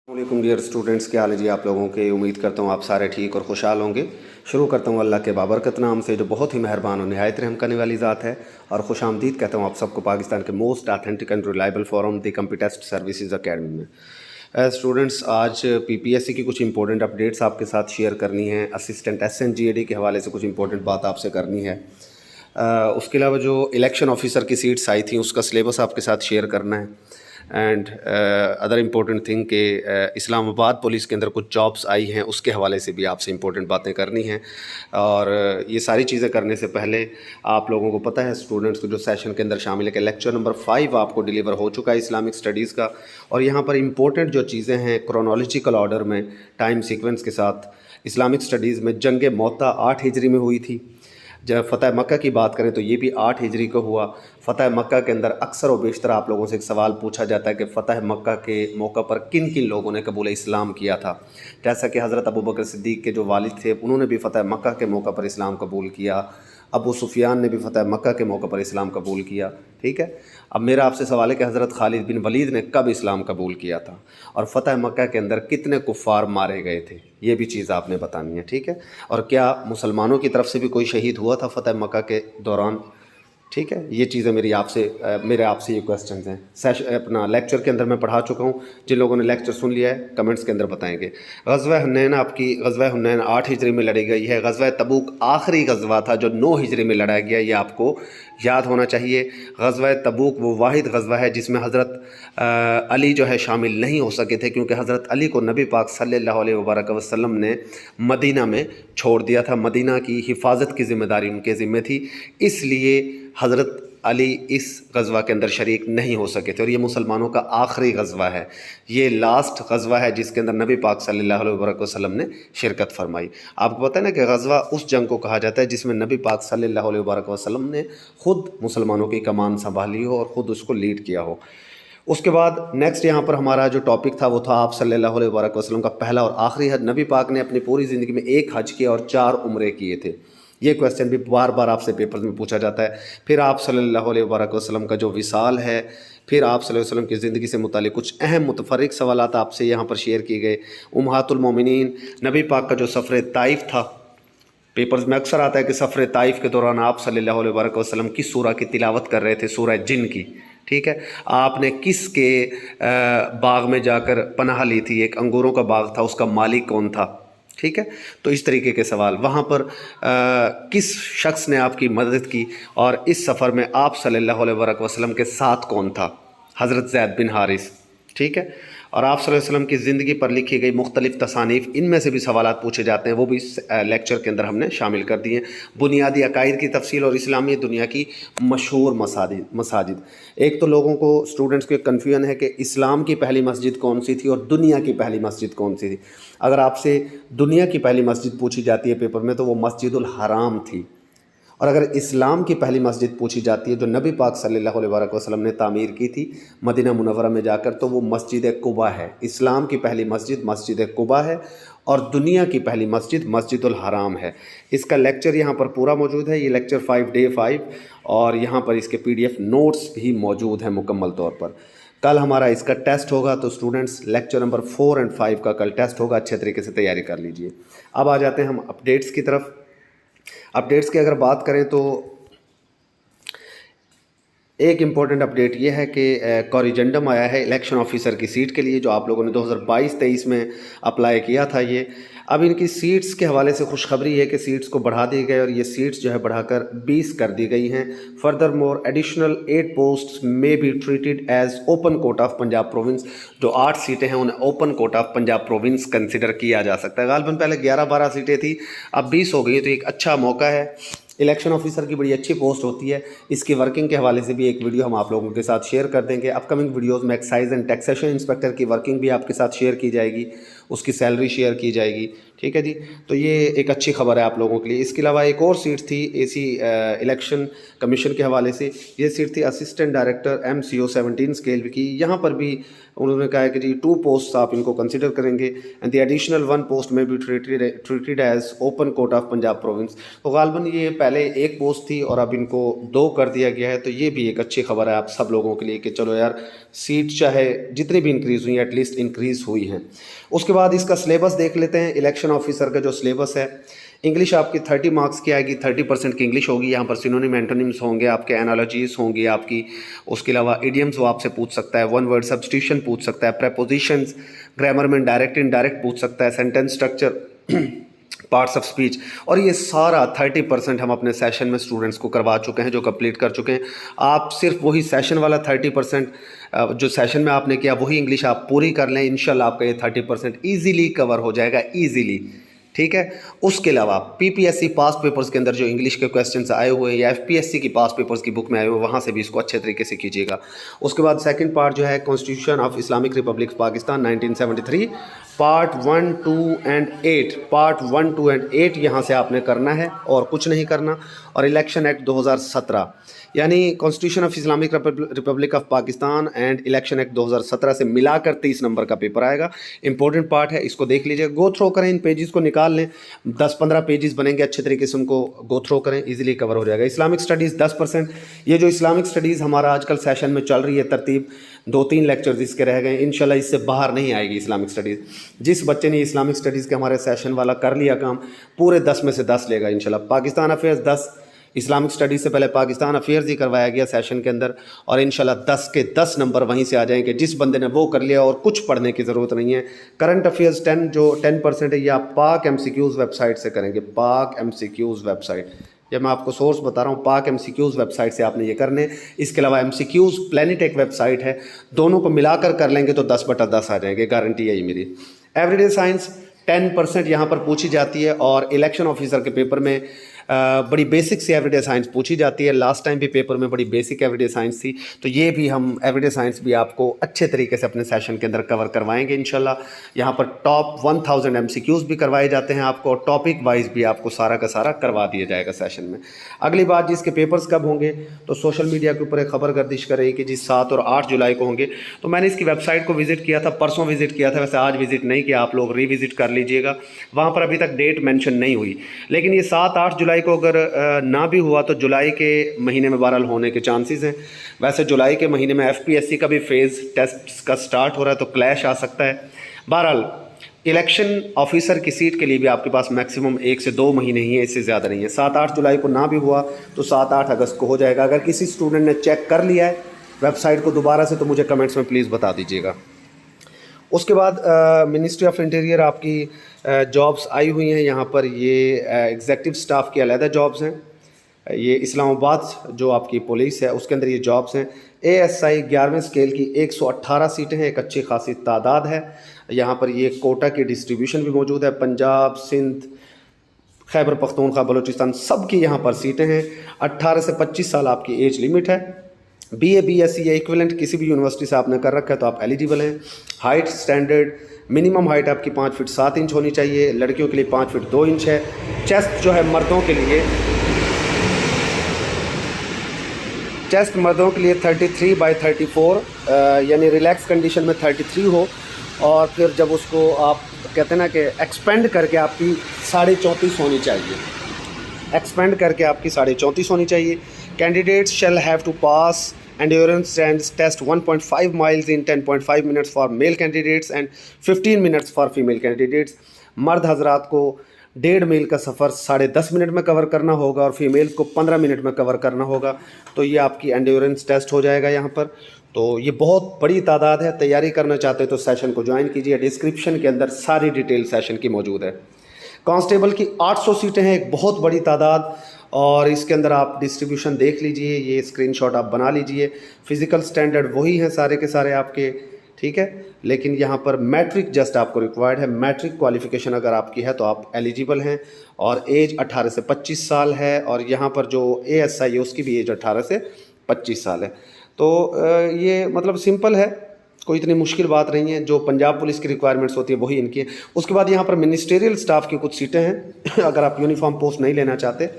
वालेकुम dear students, क्या हाल है जी आप लोगों के। उम्मीद करता हूँ आप सारे ठीक और खुशहाल होंगे। शुरू करता हूँ अल्लाह के बाबरकत नाम से, जो बहुत ही मेहरबान और निहायत रहम करने वाली ज़ात है। और खुश आमदीद कहता हूँ आप सबको पाकिस्तान के most authentic and reliable forum the Computest services academy में। स्टूडेंट्स, आज पीपीएससी की कुछ इंपॉर्टेंट अपडेट्स आपके साथ शेयर करनी है। असिस्टेंट SNGAD के हवाले से कुछ इंपॉर्टेंट बात आपसे करनी है। उसके अलावा जो इलेक्शन ऑफिसर की सीट्स आई थी उसका सिलेबस आपके साथ शेयर करना है। एंड अदर इम्पोर्टेंट थिंग के इस्लामाबाद पुलिस के अंदर कुछ जॉब्स आई हैं, उसके हवाले से भी आपसे इम्पोर्टेंट बातें करनी हैं। और ये सारी चीज़ें करने से पहले आप लोगों को पता है, स्टूडेंट्स को जो सेशन के अंदर शामिल है कि लेक्चर नंबर 5 आपको डिलीवर हो चुका है इस्लामिक स्टडीज़ का। और यहाँ पर इम्पोर्टेंट जो चीज़ें हैं क्रोनोलॉजिकल ऑर्डर में टाइम सीक्वेंस के साथ, इस्लामिक स्टडीज़ में जंग मोता 8 हिजरी में हुई थी। जब फ़तह मक्का की बात करें तो ये भी 8 हिजरी को हुआ। फ़तह मक्का के अंदर अक्सर व बेशतर आप लोगों से एक सवाल पूछा जाता है कि फ़तह मक्का के मौका पर किन किन लोगों ने कबूल इस्लाम किया था। जैसा कि हज़रत अबू बकर सिद्दीक़ के जो वालिद थे उन्होंने भी फ़तह मक्का के मौका पर इस्लाम कबूल किया। अबू सुफियान ने भी फ़तह मक्का के मौके पर इस्लाम कबूल किया। ठीक है, अब मेरा आपसे सवाल है कि हज़रत खालिद बिन वलीद ने कब इस्लाम कबूल किया था और फ़तह मक्का के अंदर कितने कुफ़ार मारे गए थे, ये भी चीज़ आपने बतानी है। ठीक है, और क्या मुसलमानों की तरफ से भी कोई शहीद हुआ था फ़तह मक्का के दौरान। ठीक है, ये चीज़ें मेरे आपसे ये क्वेश्चंस हैं। अपना लेक्चर के अंदर मैं पढ़ा चुका हूँ। जिन लोगों ने लेक्चर सुन लिया है कमेंट्स के अंदर बताएंगे। ग़ज़वा हुनैन 8 हिजरी में लड़ी गई है। ग़ज़वा तबूक आखिरी ग़ज़वा था जो 9 हिजरी में लड़ा गया, ये आपको याद होना चाहिए। ग़ज़वा तबूक वो वाहिद ग़ज़वा है जिसमें हज़रत अली जो है शामिल नहीं हो सके थे, क्योंकि हज़रत अली को नबी पाक सल्लल्लाहु अलैहि वसल्लम ने मदीना में छोड़ दिया था। मदीना की हिफाजत की ज़िम्मेदारी उनके ज़िम्मे थी, इसलिए हज़रत अली इस ग़ज़वा के अंदर शरीक नहीं हो सके थे। और ये मुसलमानों का आखिरी ग़ज़वा है, ये लास्ट ग़ज़वा है जिसके अंदर नबी पाक सल्लल्लाहु अलैहि वसल्लम ने शिरकत फरमाई। आपको पता है ना कि ग़ज़वा उस जंग को कहा जाता है जिसमें नबी पाक सल्लल्लाहु अलैहि वसल्लम ने ख़ुद मुसलमानों की कमान संभाली हो और ख़ुद उसको लीड किया हो। उसके बाद नेक्स्ट यहाँ पर हमारा जो टॉपिक था वो था आप सल्लल्लाहु अलैहि वसल्लम का पहला और आखिरी हज। नबी पाक ने अपनी पूरी ज़िंदगी में 1 हज किया और 4 उम्रे किए थे। ये क्वेश्चन भी बार बार आपसे पेपर में पूछा जाता है। फिर आप सल्लल्लाहु अलैहि वसल्लम का जो विसाल है, फिर आप सल्लल्लाहु अलैहि वसल्लम की ज़िंदगी से मुतालिक कुछ अहम मुतफर्रिक सवालात आपसे यहाँ पर शेयर किए गए। उम्महातुल मोमिनीन, नबी पाक का जो सफ़र ताइफ था, पेपर्स में अक्सर आता है कि सफ़र ताइफ के दौरान आप सल्लल्लाहु अलैहि वसल्लम किस सूरा की तिलावत कर रहे थे, सूरा जिन की। ठीक है, आपने किसके बाग में जाकर पनाह ली थी, एक अंगूरों का बाग था, उसका मालिक कौन था। ठीक है, तो इस तरीके के सवाल। वहाँ पर किस शख्स ने आपकी मदद की और इस सफ़र में आप सल्लल्लाहु अलैहि वसल्लम के साथ कौन था, हज़रत ज़ैद बिन हारिस। ठीक है, और आप सल्लल्लाहु अलैहि वसल्लम की ज़िंदगी पर लिखी गई मुख्तलिफ़ तसानीफ़, इनमें से भी सवालात पूछे जाते हैं, वो भी इस लेक्चर के अंदर हमने शामिल कर दिए। बुनियादी अकायद की तफसील और इस्लामी दुनिया की मशहूर मसाजिद। एक तो लोगों को, स्टूडेंट्स को एक कन्फ्यूजन है कि इस्लाम की पहली मस्जिद कौन सी थी और दुनिया की पहली मस्जिद कौन सी थी। अगर आपसे दुनिया की पहली मस्जिद पूछी जाती है पेपर में तो वो मस्जिदुल हराम थी। और अगर इस्लाम की पहली मस्जिद पूछी जाती है जो नबी पाक सल्लल्लाहु अलैहि वसल्लम ने तामीर की थी मदीना मुनव्वरा में जाकर, तो वो मस्जिद कुबा है। इस्लाम की पहली मस्जिद मस्जिद कुबा है और दुनिया की पहली मस्जिद मस्जिदुल हराम है। इसका लेक्चर यहाँ पर पूरा मौजूद है, ये लेक्चर 5 डे 5, और यहाँ पर इसके PDF नोट्स भी मौजूद हैं मुकम्मल तौर पर। कल हमारा इसका टेस्ट होगा, तो स्टूडेंट्स लेक्चर नंबर 4 और 5 का कल टेस्ट होगा, अच्छे तरीके से तैयारी कर लीजिए। अब आ जाते हैं हम अपडेट्स की तरफ। अपडेट्स की अगर बात करें तो एक इम्पॉर्टेंट अपडेट ये है कि कॉरिजेंडम आया है इलेक्शन ऑफिसर की सीट के लिए, जो आप लोगों ने 2022-23 में अप्लाई किया था। ये अब इनकी सीट्स के हवाले से खुशखबरी है कि सीट्स को बढ़ा दी गई और ये सीट्स जो है बढ़ाकर 20 कर दी गई हैं। फर्दर मोर एडिशनल 8 पोस्ट्स में be treated as open quota of Punjab province. जो 8 सीटें हैं उन्हें open quota of Punjab province consider किया जा सकता है। गालबन पहले 11-12 सीटें थी, अब 20 हो गई, तो एक अच्छा मौका है। इलेक्शन ऑफिसर की बड़ी अच्छी पोस्ट होती है। इसकी वर्किंग के हवाले से भी एक वीडियो हम आप लोगों के साथ शेयर कर देंगे। अपकमिंग वीडियोस में एक्साइज एंड टैक्सेशन इंस्पेक्टर की वर्किंग भी आपके साथ शेयर की जाएगी, उसकी सैलरी शेयर की जाएगी। ठीक है जी। तो ये एक अच्छी खबर है आप लोगों के लिए। इसके अलावा एक और सीट थी एसी इलेक्शन कमीशन के हवाले से, ये सीट थी असिस्टेंट डायरेक्टर MCO 17 स्केल की। यहाँ पर भी उन्होंने कहा है कि जी 2 पोस्ट आप इनको कंसिडर करेंगे एंड द एडिशनल 1 पोस्ट में भी treated as open court of Punjab province. तो गालबन ये पहले 1 पोस्ट थी और अब इनको 2 कर दिया गया है। तो ये भी एक अच्छी खबर है आप सब लोगों के लिए कि चलो यार सीट चाहे जितनी भी इंक्रीज़ हुई एटलीस्ट इंक्रीज़ हुई हैं। उसके बाद इसका सिलेबस देख लेते हैं। इलेक्शन ऑफिसर का जो सिलेबस है, इंग्लिश आपकी 30 मार्क्स की आएगी, 30% की इंग्लिश होगी। यहाँ पर सिनोनिम एंटोनिम्स होंगे, आपके एनालॉजीज होंगी आपकी। उसके अलावा इडियम्स वो आपसे पूछ सकता है, 1 वर्ड सब्स्टिट्यूशन पूछ सकता है, प्रेपोजिशंस, ग्रामर में डायरेक्ट इनडायरेक्ट पूछ सकता है, sentence structure, parts of speech. और ये सारा 30% हम अपने सेशन में स्टूडेंट्स को करवा चुके हैं, जो कंप्लीट कर चुके हैं। आप सिर्फ वही सेशन वाला 30% जो सेशन में आपने किया वही इंग्लिश आप पूरी कर लें, इंशाल्लाह आपका ये 30% ईजीली कवर हो जाएगा, ईजीली। ठीक है। उसके अलावा PPSC पास्ट पेपर्स के अंदर जो इंग्लिश के क्वेश्चंस आए हुए हैं या FPSC की पास्ट पेपर्स की बुक में आए हुए, वहाँ से भी इसको अच्छे तरीके से कीजिएगा। उसके बाद सेकंड पार्ट जो है constitution of Islamic Republic Pakistan 1973, part 1, 2 and 8, part 1, 2 and 8 यहाँ से आपने करना है और कुछ नहीं करना। और इलेक्शन एक्ट 2017 यानी constitution of Islamic Republic of Pakistan and election act 2017 से मिलाकर 30 नंबर का पेपर आएगा। इंपॉर्टेंट पार्ट है, इसको देख लीजिए, गो थ्रो करें, इन पेजेस को निकाल लें। 10-15 पेजेस बनेंगे, अच्छे तरीके से उनको गो थ्रो करें, इजीली कवर हो जाएगा। Islamic studies 10%। ये जो इस्लामिक स्टडीज़ हमारा आजकल सेशन में चल रही है तरतीब, 2-3 लेक्चर्स इसके रह गए, इंशाल्लाह इससे बाहर नहीं आएगी इस्लामिक स्टडीज़। जिस बच्चे ने इस्लामिक स्टडीज़ के हमारे सेशन वाला कर लिया काम, पूरे 10 में से 10 लेगा इंशाल्लाह। पाकिस्तान अफेयर्स 10, इस्लामिक स्टडीज़ से पहले पाकिस्तान अफेयर्स ही करवाया गया सेशन के अंदर, और इंशाल्लाह 10 के 10 नंबर वहीं से आ जाएंगे। जिस बंदे ने वो कर लिया और कुछ पढ़ने की ज़रूरत नहीं है। करंट अफेयर्स 10 जो 10% है, ये आप पाक MCQs वेबसाइट से करेंगे। पाक MCQs वेबसाइट, ये मैं आपको सोर्स बता रहा हूँ, पाक MCQs वेबसाइट से आपने ये करने। इसके अलावा MCQs प्लेनिटेक वेबसाइट है, दोनों को मिलाकर कर लेंगे तो 10/10 आ जाएंगे, गारंटी यही मेरी। एवरीडे साइंस 10% यहाँ पर पूछी जाती है, और इलेक्शन ऑफिसर के पेपर में बड़ी बेसिक सी एवरीडे साइंस पूछी जाती है। लास्ट टाइम भी पेपर में बड़ी बेसिक एवरीडे साइंस थी, तो ये भी हम एवरीडे साइंस भी आपको अच्छे तरीके से अपने सेशन के अंदर कवर करवाएंगे इंशाल्लाह। यहाँ पर टॉप 1000 MCQs भी करवाए जाते हैं आपको, और टॉपिक वाइज भी आपको सारा का सारा करवा दिया जाएगा सेशन में। अगली बात, जिसके पेपर्स कब होंगे, तो सोशल मीडिया के ऊपर एक खबर गर्दिश कर रही कि जी 7 और 8 जुलाई को होंगे। तो मैंने इसकी वेबसाइट को विजिट किया था, परसों विजिट किया था, वैसे आज विजिट नहीं किया, आप लोग रिविजिट कर लीजिएगा। वहाँ पर अभी तक डेट मेंशन नहीं हुई, लेकिन ये 7-8 जुलाई को अगर ना भी हुआ तो जुलाई के महीने में बहरहाल होने के चांसेस हैं। वैसे जुलाई के महीने में FPSC का भी फेज़ टेस्ट का स्टार्ट हो रहा है, तो क्लैश आ सकता है। बहरहाल इलेक्शन ऑफिसर की सीट के लिए भी आपके पास मैक्सिमम 1 से 2 महीने ही है, इससे ज़्यादा नहीं है। 7-8 जुलाई को ना भी हुआ तो 7-8 अगस्त को हो जाएगा। अगर किसी स्टूडेंट ने चेक कर लिया है वेबसाइट को दोबारा से, तो मुझे कमेंट्स में प्लीज़ बता दीजिएगा। उसके बाद मिनिस्ट्री ऑफ इंटीरियर आपकी जॉब्स आई हुई हैं यहाँ पर। ये एग्जेक्टिव स्टाफ की अलहदा जॉब्स हैं। ये इस्लामाबाद जो आपकी पुलिस है उसके अंदर ये जॉब्स हैं। ASI 11वें स्केल की 118 सीटें हैं, एक अच्छी खासी तादाद है। यहाँ पर ये कोटा की डिस्ट्रीब्यूशन भी मौजूद है। पंजाब, सिंध, खैबर पख्तूनख्वा, बलूचिस्तान, सब की यहाँ पर सीटें हैं। 18 से 25 साल आपकी एज लिमिट है। BA BSc या इक्विवेलेंट किसी भी यूनिवर्सिटी से आपने कर रखा है तो आप एलिजिबल हैं। हाइट स्टैंडर्ड मिनिमम हाइट आपकी 5 फीट 7 इंच होनी चाहिए, लड़कियों के लिए 5 फीट 2 इंच है। चेस्ट जो है मर्दों के लिए, चेस्ट मर्दों के लिए 33/34 यानी रिलैक्स कंडीशन में 33 हो, और फिर जब उसको आप कहते हैं ना कि एक्सपेंड करके आपकी 34.5 होनी चाहिए, एक्सपेंड करके आपकी 34.5 होनी चाहिए। Candidates shall have to pass endurance test 1.5 miles in 10.5 minutes for male candidates and 15 minutes for female candidates। मर्द हजरात को 1.5 मील का सफ़र 10.5 मिनट में कवर करना होगा, और फीमेल्स को 15 मिनट में कवर करना होगा। तो ये आपकी एंड्योरेंस टेस्ट हो जाएगा यहाँ पर। तो ये बहुत बड़ी तादाद है। तैयारी करना चाहते हैं तो सेशन को ज्वाइन कीजिए, डिस्क्रिप्शन के अंदर सारी डिटेल सेशन की मौजूद है। कांस्टेबल की 800 सीटें हैं, एक बहुत बड़ी तादाद, और इसके अंदर आप डिस्ट्रीब्यूशन देख लीजिए, ये स्क्रीनशॉट आप बना लीजिए। फ़िज़िकल स्टैंडर्ड वही हैं सारे के सारे आपके, ठीक है, लेकिन यहाँ पर मैट्रिक जस्ट आपको रिक्वायर्ड है। मैट्रिक क्वालिफ़िकेशन अगर आपकी है तो आप एलिजिबल हैं, और एज 18 से 25 साल है, और यहाँ पर जो ASI है उसकी भी एज 18 से 25 साल है। तो ये मतलब सिंपल है, कोई इतनी मुश्किल बात नहीं है, जो पंजाब पुलिस की रिक्वायरमेंट्स होती है वही इनकी है। उसके बाद यहाँ पर मिनिस्टेरियल स्टाफ की कुछ सीटें हैं। अगर आप यूनिफॉर्म पोस्ट नहीं लेना चाहते,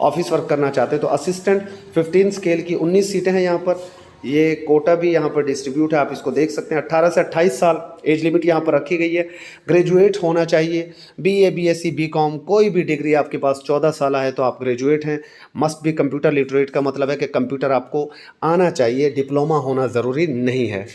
ऑफिस वर्क करना चाहते, तो असिस्टेंट 15 स्केल की 19 सीटें हैं यहाँ पर। ये कोटा भी यहाँ पर डिस्ट्रीब्यूट है, आप इसको देख सकते हैं। 18 से 28 साल एज लिमिट यहाँ पर रखी गई है। ग्रेजुएट होना चाहिए, BA BSc BCom कोई भी डिग्री आपके पास 14 साल है तो आप ग्रेजुएट हैं। मस्ट भी कंप्यूटर लिटरेट का मतलब है कि कंप्यूटर आपको आना चाहिए, डिप्लोमा होना ज़रूरी नहीं है।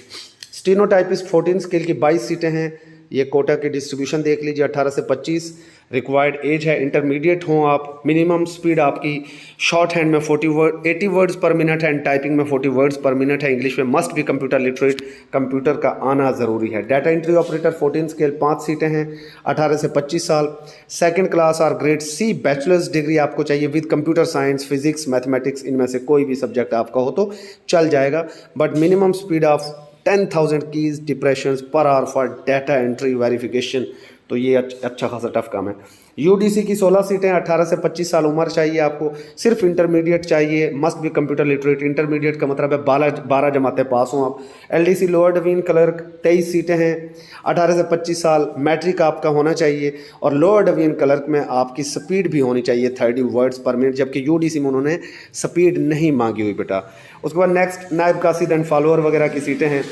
स्टेनोटाइपिस्ट 14 स्केल की 22 सीटें हैं। ये कोटा की डिस्ट्रीब्यूशन देख लीजिए। 18 से 25 रिक्वायर्ड एज है। इंटरमीडिएट हों आप। मिनिमम स्पीड आपकी शॉर्ट हैंड में 80 वर्ड्स पर मिनट है एंड टाइपिंग में 40 वर्ड्स पर मिनट है। इंग्लिश में मस्ट भी कंप्यूटर लिटरेट, कंप्यूटर का आना ज़रूरी है। डाटा एंट्री ऑपरेटर 14 स्केल 5 सीटें हैं। 18 से 25 साल। सेकंड क्लास और ग्रेड C बैचलर्स डिग्री आपको चाहिए with computer science, physics, mathematics, इनमें से कोई भी सब्जेक्ट आपका हो तो चल जाएगा। But minimum speed of 10,000 keys depressions per hour for data entry verification, तो ये अच्छा खासा टफ काम है। UDC की 16 सीटें। 18 से 25 साल उम्र चाहिए आपको। सिर्फ इंटरमीडिएट चाहिए, मस्ट भी कंप्यूटर लिटरेट। इंटरमीडिएट का मतलब है 12 जमातें पास हों आप। LDC लोअर डिवीजन क्लर्क 23 सीटें हैं। 18 से 25 साल। मैट्रिक आपका होना चाहिए और लोअर डिवीजन क्लर्क में आपकी स्पीड भी होनी चाहिए 30 वर्ड्स पर मिनट, जबकि UDC में उन्होंने स्पीड नहीं मांगी हुई बेटा। उसके बाद नेक्स्ट नायब कासिद एंड फॉलोअर वगैरह की सीटें हैं।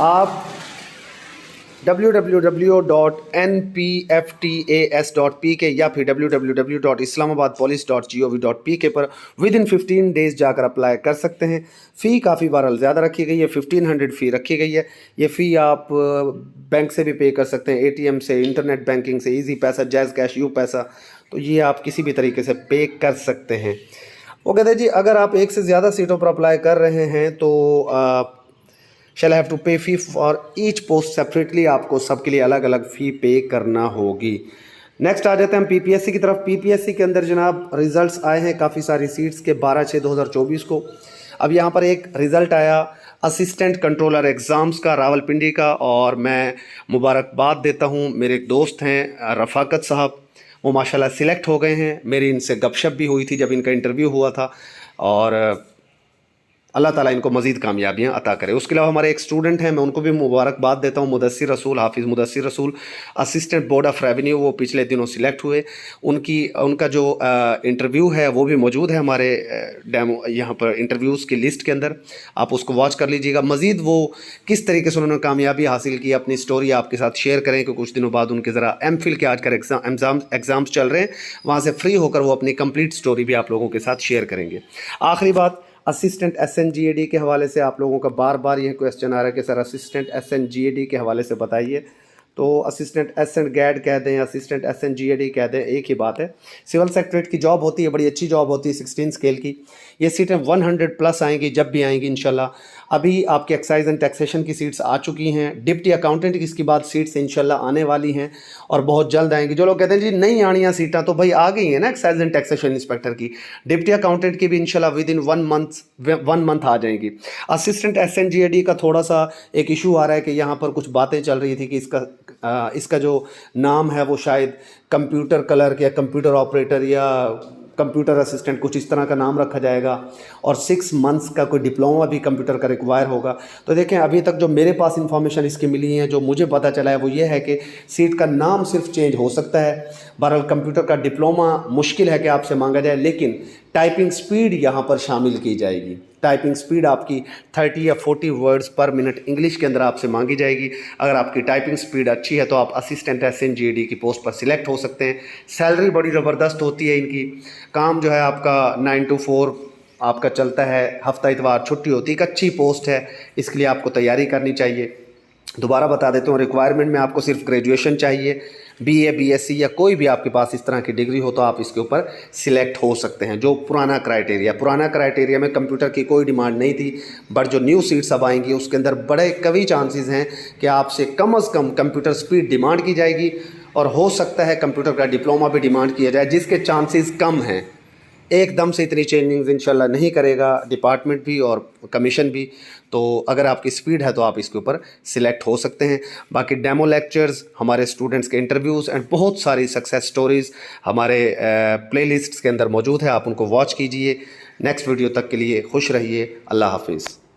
आप www.npftas.pk या फिर www.islamabadpolice.gov.pk पर विद इन 15 डेज़ जाकर अप्लाई कर सकते हैं। फ़ी काफ़ी बार ज़्यादा रखी गई है, 1500 फ़ी रखी गई है। ये फ़ी आप बैंक से भी पे कर सकते हैं, ATM से, इंटरनेट बैंकिंग से, ईजी पैसा, जैज़ कैश, यू पैसा, तो ये आप किसी भी तरीके से पे कर सकते हैं। वो कहते हैं जी अगर आप एक से ज़्यादा सीटों पर अप्लाई कर रहे हैं तो शैल हैव टू पे fee for each post separately, आपको सबके लिए अलग अलग फ़ी पे करना होगी। नेक्स्ट आ जाते हैं हम PPSC की तरफ। PPSC के अंदर जनाब रिज़ल्ट्स आए हैं काफ़ी सारी सीट्स के 12/6/2024 को। अब यहाँ पर एक रिज़ल्ट आया असिस्टेंट कंट्रोलर एग्ज़ाम्स का रावलपिंडी का, और मैं मुबारकबाद देता हूँ। मेरे एक दोस्त हैं रफ़ाकत साहब, वो माशाल्लाह सिलेक्ट हो गए हैं। मेरी इनसे गपशप भी हुई थी जब इनका इंटरव्यू हुआ था, और अल्लाह ताला इनको मज़ीद कामयाबियाँ अता करे। उसके अलावा हमारे एक स्टूडेंट हैं, मैं उनको भी मुबारकबाद देता हूँ, मुदस्सिर रसूल, हाफिज़ मुदस्सिर रसूल, असिस्टेंट बोर्ड ऑफ रेवेन्यू, वो पिछले दिनों सिलेक्ट हुए। उनका जो इंटरव्यू है वो भी मौजूद है हमारे डेमो यहाँ पर इंटरव्यूज़ की लिस्ट के अंदर, आप उसको वॉच कर लीजिएगा। मज़ीद वो किस तरीके से उन्होंने कामयाबी हासिल की, अपनी स्टोरी आपके साथ शेयर करें कि कुछ दिनों बाद उनके ज़रा MPhil के आजकल एग्ज़ाम्स चल रहे हैं, वहाँ से फ्री होकर वो अपनी कंप्लीट स्टोरी भी आप लोगों के साथ शेयर करेंगे। आखिरी बात, असिस्टेंट SNGAD के हवाले से आप लोगों का बार बार यह क्वेश्चन आ रहा है कि सर असिस्टेंट SNGAD के हवाले से बताइए। तो असिस्टेंट SNGAD कह दें, असिस्टेंट SNGAD कह दें, एक ही बात है। सिविल सेक्रेटरी की जॉब होती है, बड़ी अच्छी जॉब होती है 16 स्केल की। ये सीटें 100+ आएंगी, जब भी आएंगी इंशाल्लाह। अभी आपके एक्साइज एंड टैक्सेशन की सीट्स आ चुकी हैं। डिप्टी अकाउंटेंट की इसके बाद सीट्स इंशाल्लाह आने वाली हैं और बहुत जल्द आएंगी। जो लोग कहते हैं जी नहीं आनी सीटें, तो भाई आ गई हैं ना एक्साइज एंड टैक्सेशन इंस्पेक्टर की, डिप्टी अकाउंटेंट की भी इंशाल्लाह विद इन 1 मंथ आ जाएंगी। असिस्टेंट SNGAD का थोड़ा सा एक इशू आ रहा है कि यहाँ पर कुछ बातें चल रही थी कि इसका जो नाम है वो शायद कंप्यूटर क्लर्क या कंप्यूटर ऑपरेटर या कंप्यूटर असिस्टेंट कुछ इस तरह का नाम रखा जाएगा, और 6 मंथ्स का कोई डिप्लोमा भी कंप्यूटर का रिक्वायर होगा। तो देखें अभी तक जो मेरे पास इंफॉर्मेशन इसकी मिली है, जो मुझे पता चला है वो ये है कि सीट का नाम सिर्फ चेंज हो सकता है। बहरहाल कंप्यूटर का डिप्लोमा मुश्किल है कि आपसे मांगा जाए, लेकिन टाइपिंग स्पीड यहाँ पर शामिल की जाएगी। टाइपिंग स्पीड आपकी 30 या 40 वर्ड्स पर मिनट इंग्लिश के अंदर आपसे मांगी जाएगी। अगर आपकी टाइपिंग स्पीड अच्छी है तो आप असिस्टेंट SNGAD की पोस्ट पर सिलेक्ट हो सकते हैं। सैलरी बड़ी ज़बरदस्त होती है इनकी। काम जो है आपका 9 to 4 आपका चलता है, हफ्ता इतवार छुट्टी होती है। एक अच्छी पोस्ट है, इसके लिए आपको तैयारी करनी चाहिए। दोबारा बता देता हूँ, रिक्वायरमेंट में आपको सिर्फ ग्रेजुएशन चाहिए, BA BSc या कोई भी आपके पास इस तरह की डिग्री हो तो आप इसके ऊपर सिलेक्ट हो सकते हैं। जो पुराना क्राइटेरिया में कंप्यूटर की कोई डिमांड नहीं थी, बट जो न्यू सीट्स अब आएंगी उसके अंदर बड़े कई चांसेस हैं कि आपसे कम से कम कंप्यूटर स्पीड डिमांड की जाएगी, और हो सकता है कंप्यूटर का डिप्लोमा भी डिमांड किया जाए, जिसके चांसेस कम हैं। एकदम से इतनी चेंजिंग्स इंशाल्लाह नहीं करेगा डिपार्टमेंट भी और कमीशन भी। तो अगर आपकी स्पीड है तो आप इसके ऊपर सिलेक्ट हो सकते हैं। बाकी डेमो लेक्चर्स, हमारे स्टूडेंट्स के इंटरव्यूज़ एंड बहुत सारी सक्सेस स्टोरीज़ हमारे प्लेलिस्ट्स के अंदर मौजूद है, आप उनको वॉच कीजिए। नेक्स्ट वीडियो तक के लिए खुश रहिए। अल्लाह हाफिज़।